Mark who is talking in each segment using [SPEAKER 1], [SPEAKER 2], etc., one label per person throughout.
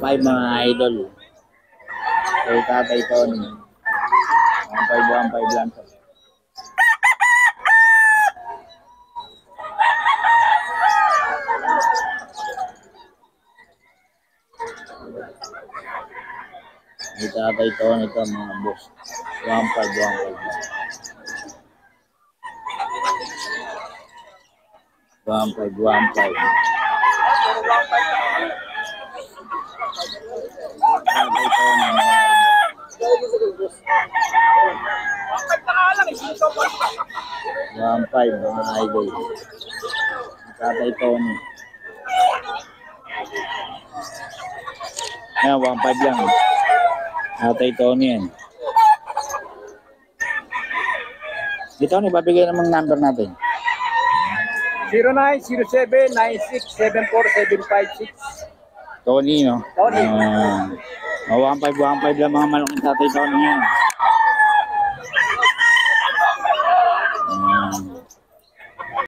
[SPEAKER 1] 1.5 mga idol. Kay Tatay Tony. 1.5 lang to. Kay Tatay Tony ito mga boss. 1.5. Tatay Tony mga idol. 1.5 mga idol. Tatay Tony. Ayan, 1.5 lang. Tatay Tony yan. Dito ano, ibabigay namang number natin.
[SPEAKER 2] 0907-9674-756.
[SPEAKER 1] Tony, no?
[SPEAKER 2] Tony.
[SPEAKER 1] 1.5 lang mga malaking Tatay Tony yan.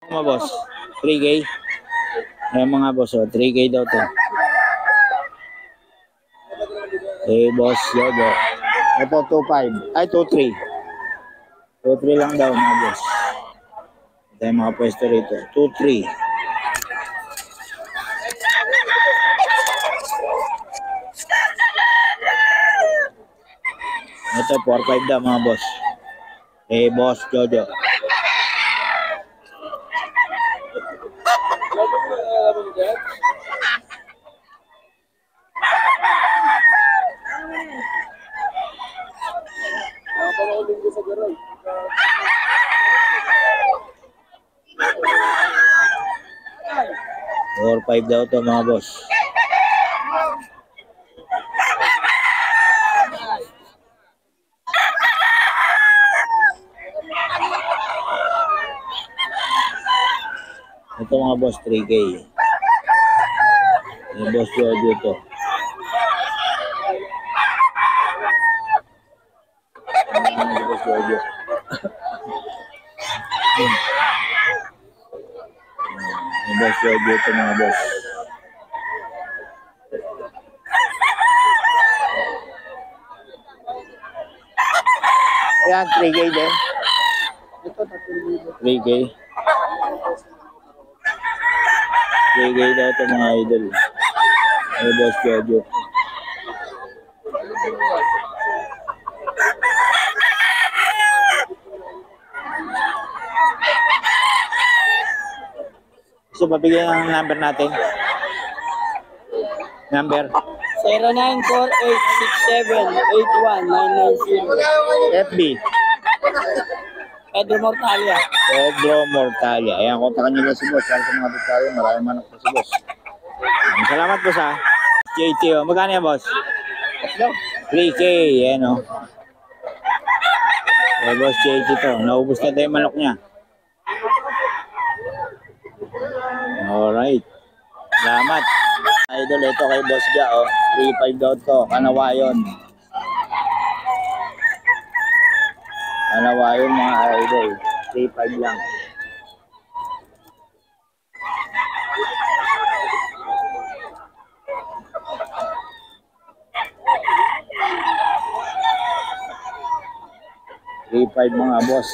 [SPEAKER 1] Mga boss, 3K. Ayan mga boss, 3K daw to. Boss, Yogo. Ito, 2.5. Ay, 2.3. 2.3 lang daw mga boss. Ito yung mga pwesto rito. 2.3. Ito, 4.5 daw mga boss. Boss, Jojo. Or 5 daw to mga boss. Ito mga boss, 3K. Yung boss Jojo to. Boss Jojo. Yung boss Jojo to mga boss. Ayan, 3K din.
[SPEAKER 2] Ito,
[SPEAKER 1] 3K. 3K daw ito mga idol. Yung boss Jojo. So, mabigyan ang number natin. Number?
[SPEAKER 2] 0948678190.
[SPEAKER 1] FB.
[SPEAKER 2] Pedro Mortalia.
[SPEAKER 1] Pedro Mortalia. Ayan, kontakan nyo na si boss. Para sa mga detalye, maraming manok po si boss. Salamat boss ha. JT, oh. Magkano yan boss? 3K. Ayan o. Boss JT to. Naubos na tayo yung manok niya. Alright. Salamat. Idol, ito kay Boss Ja, oh. 3.5 daw to. Kanawayon. Kanawayon mga idol. 3.5 lang. Mga boss.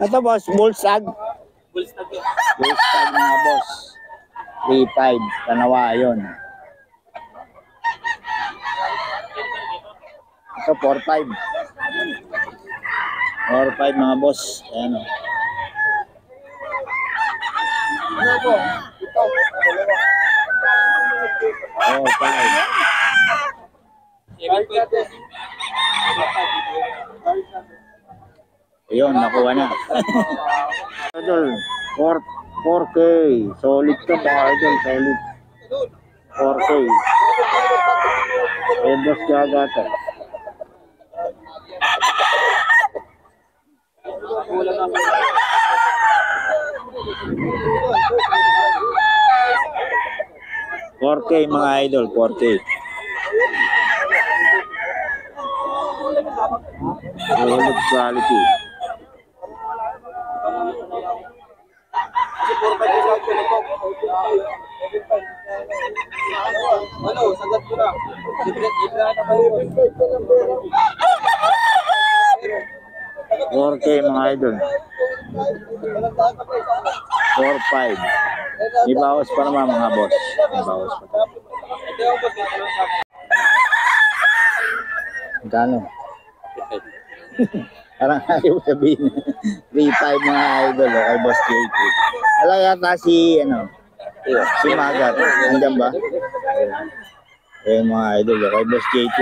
[SPEAKER 1] Ito boss, bullstag.
[SPEAKER 2] Bullstag yun.
[SPEAKER 1] Bullstag mga boss. 3.5. Kanawayon. Ito 4.5. 4.5 mga boss. Ayan o.
[SPEAKER 2] Ano po? Ito.
[SPEAKER 1] 4.5. Ayun, nakuha na. Idol, 4K. Solid to mga idol, solid. 4K. Boss Gaga to. $4K mga idol, 4K. Solid quality. 4K mga idol. 4-5. May bawas pa naman mga boss. May bawas pa. Magkano? Parang ayaw sabihin. 3-5 mga idol. Kay Boss JT. Wala yata si, si Magat. Andyan ba? Ayun mga idol. Kay Boss JT.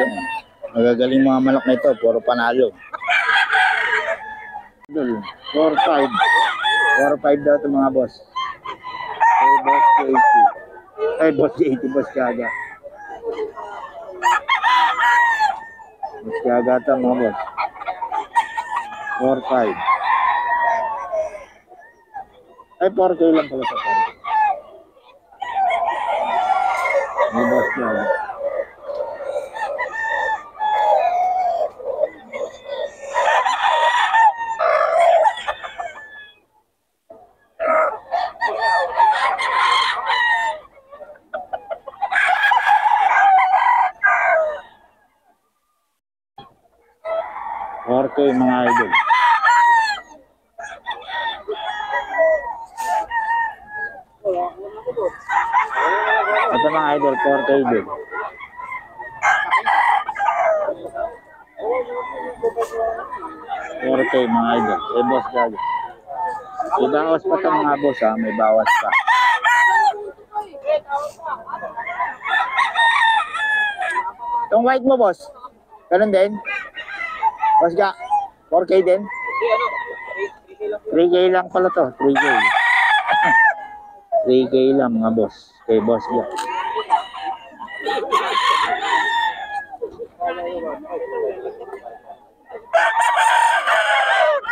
[SPEAKER 1] Magagaling mga manok na ito. Puro panalo. 4-5. 4-5 daw ito mga boss. Kay Boss JT. Kay Boss JT. Boss Kaga. Boss Kaga ito mga boss. 4-5. Ay, 4K lang pala sa 4K. May boss Kaga. Okay, mga idol. Ito mga idol, 4K din. Mga idol. Eh, boss gago. May bawas pa ito mga boss ha. May bawas pa. Itong white mo boss. Ganun din. Boss ga. 4K din. 3K lang pala to. 3K. 3K lang mga boss. Kay boss ga.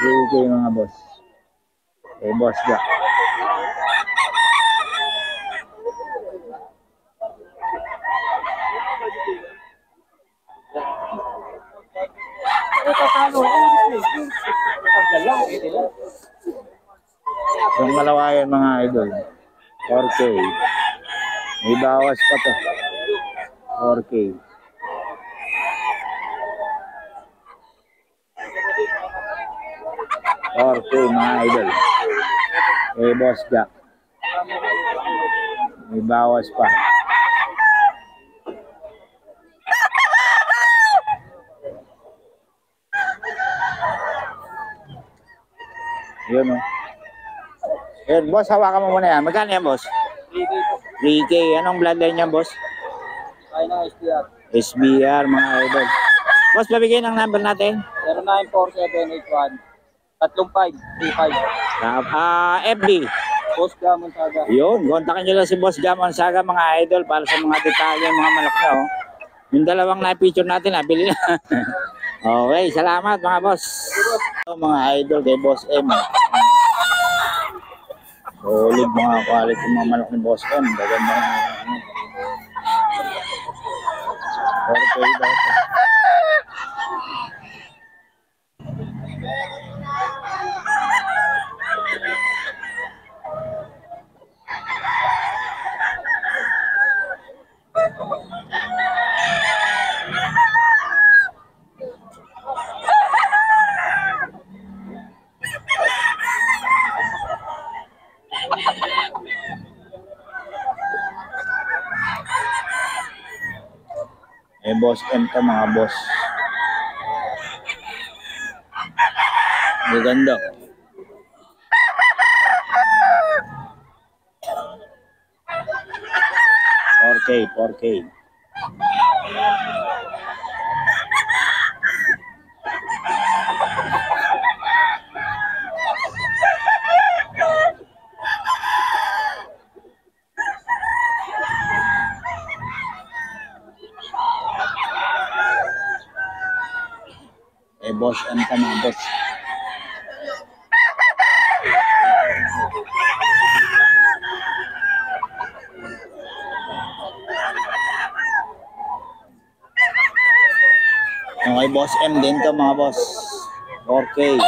[SPEAKER 1] Okay mga boss. Eh boss ga. Yung malawayan mga idol. 4K. May bawas pa to. 4K. Mga idol. Eh, boss ga. May bawas pa. Yun o. Yun, boss, hawakan mo muna yan. Magkano yan, boss? 3K. Anong bloodline yan, boss?
[SPEAKER 2] Ay na, SBR.
[SPEAKER 1] SBR, mga idol. Boss, pabigyan ang number natin.
[SPEAKER 2] 094781 3535.
[SPEAKER 1] FB.
[SPEAKER 2] Boss Gamon Saga.
[SPEAKER 1] Yun, kontakin nyo lang si Boss Gamon Saga, mga idol, para sa mga detalye, mga manok na, oh. Yung dalawang na-feature natin, bili na. Okay, salamat mga boss. Mga idol kay Boss M. Solid mga quality mga manok ni Boss M. Gaganda na. Okay, daw. Eh, Boss M to mga boss. Maganda. Okay, 4K. Eh, Boss M ka mga boss. Okay, Boss M din to mga boss. 4K.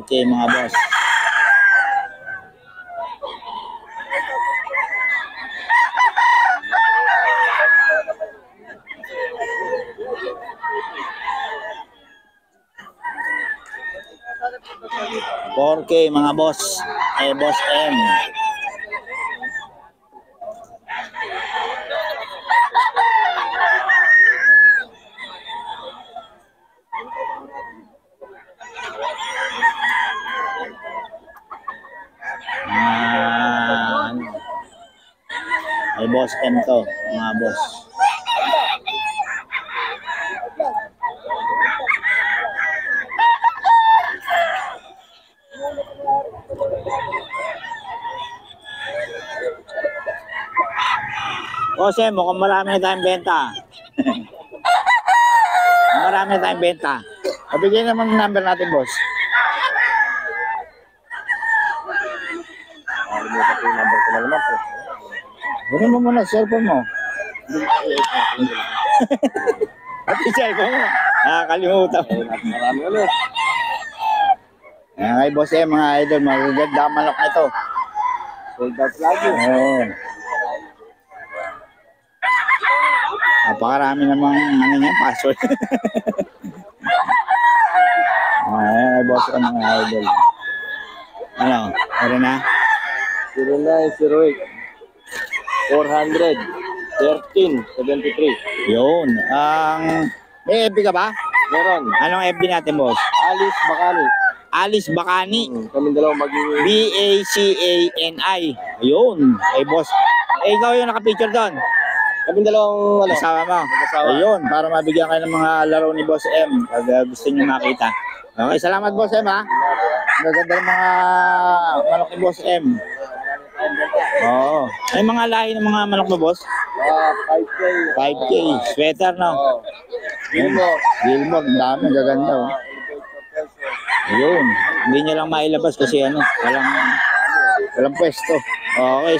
[SPEAKER 1] 4K mga boss. $4K mga boss. Boss M. Ay boss M to, mga boss. Boss M, mukhang marami na tayong benta. Marami na tayong benta. Pabigyan naman ng number natin, boss.
[SPEAKER 2] Limutan ko yung number ko na naman po.
[SPEAKER 1] Bunin mo muna, cellphone mo. At yung cellphone mo. Nakakalimutan mo.
[SPEAKER 2] Marami ulit.
[SPEAKER 1] Ayan kay boss M, mga idol. Magaganda manok na ito.
[SPEAKER 2] Sold out lagi.
[SPEAKER 1] Oo. Napakarami namang ano niya, password. Ayan kay boss M, mga idol. Ano? Meron na?
[SPEAKER 2] 0908 400 1373.
[SPEAKER 1] Yun. May FB ka ba?
[SPEAKER 2] Meron.
[SPEAKER 1] Anong FB natin, boss?
[SPEAKER 2] Alice Bacani.
[SPEAKER 1] Alice Bacani.
[SPEAKER 2] Kami dalawang magiging
[SPEAKER 1] Bacani. Ayun. Ay, boss. Ikaw yung nakapicture doon.
[SPEAKER 2] kami dalawang
[SPEAKER 1] Kasama mo.
[SPEAKER 2] Kasama.
[SPEAKER 1] Ayun. Para mabigyan kayo ng mga laro ni Boss M. Pag gusto nyo makita. Okay. Salamat, Boss M, ha. Maganda ng mga manok ni Boss M. Oo. Ay, mga lahi ng mga manok mo, boss?
[SPEAKER 2] 5K.
[SPEAKER 1] 5K. Sweater, no?
[SPEAKER 2] Gilmore.
[SPEAKER 1] Gilmore. Ang dami. Gaganda, oh. Ayun. Hindi nyo lang mailabas kasi ano, walang pwesto. Okay.